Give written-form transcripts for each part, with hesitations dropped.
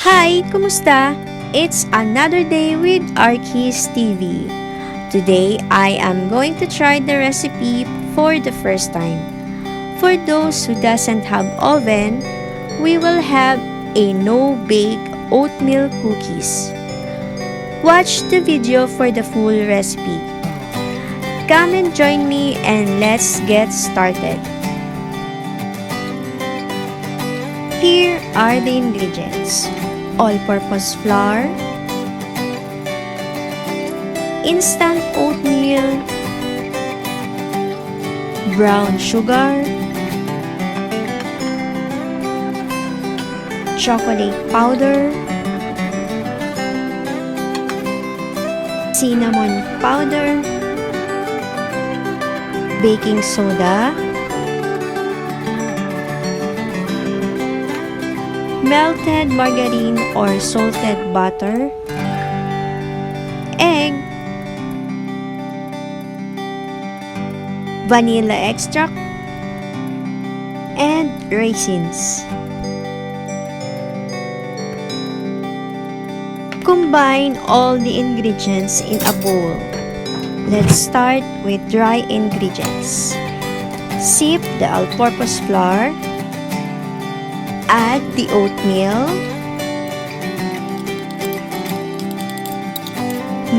Hi! Kumusta? It's another day with Arkies TV. Today, I am going to try the recipe for the first time. For those who doesn't have oven, we will have a no-bake oatmeal cookies. Watch the video for the full recipe. Come and join me and let's get started. Here are the ingredients: all-purpose flour, instant oatmeal, brown sugar, chocolate powder, cinnamon powder, baking soda, melted margarine or salted butter, egg, vanilla extract, and raisins. Combine all the ingredients in a bowl. Let's start with dry ingredients. Sift the all-purpose flour. Add the oatmeal.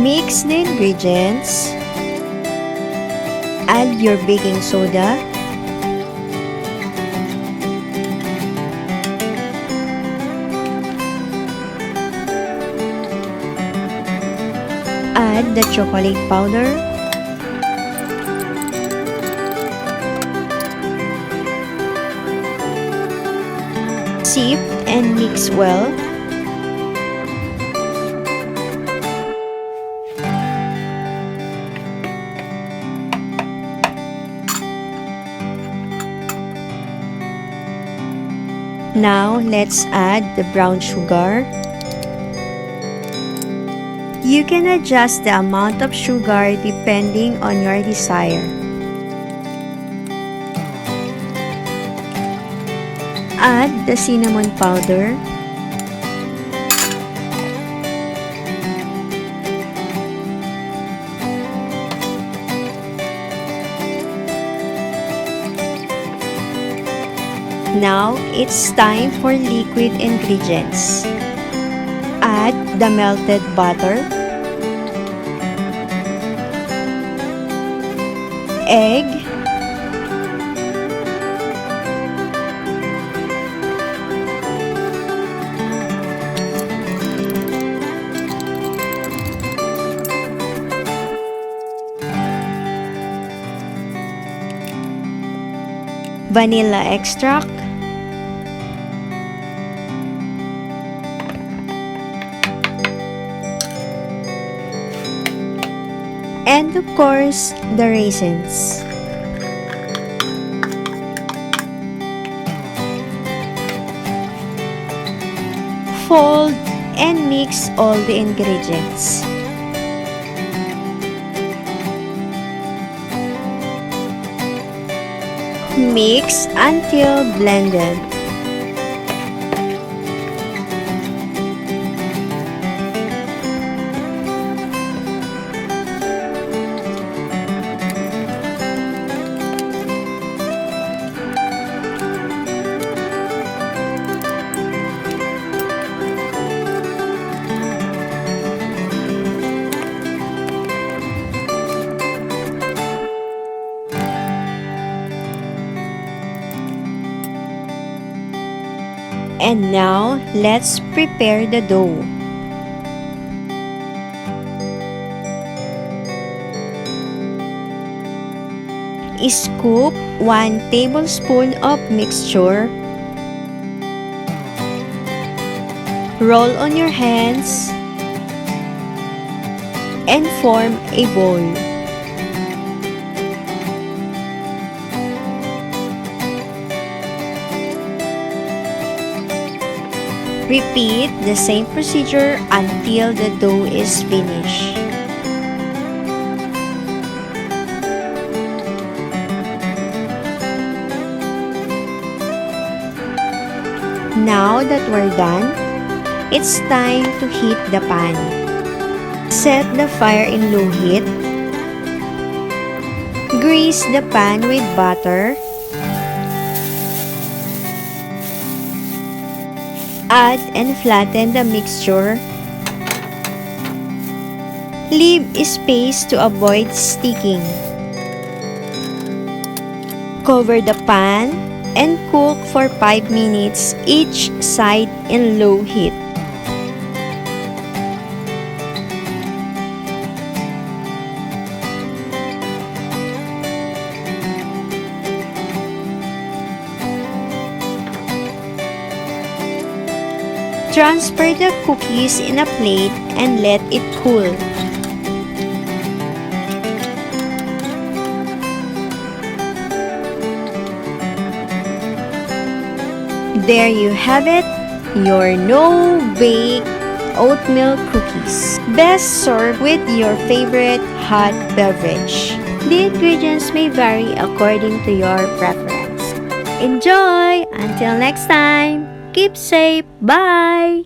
Mix the ingredients. Add your baking soda. Add the chocolate powder. Sift and mix well. Now, let's add the brown sugar. You can adjust the amount of sugar depending on your desire. Add the cinnamon powder. Now, it's time for liquid ingredients. Add the melted butter, egg, vanilla extract, and of course, the raisins. Fold and mix all the ingredients. Mix until blended. And now, let's prepare the dough. Scoop 1 tablespoon of mixture. Roll on your hands and form a ball. Repeat the same procedure until the dough is finished. Now that we're done, It's time to heat the pan. Set the fire in low heat. Grease the pan with butter. Add and flatten the mixture. Leave space to avoid sticking. Cover the pan and cook for 5 minutes each side in low heat. Transfer the cookies in a plate and let it cool. There you have it, your No Bake Oatmeal Cookies. Best served with your favorite hot beverage. The ingredients may vary according to your preference. Enjoy! Until next time, keep safe. Bye!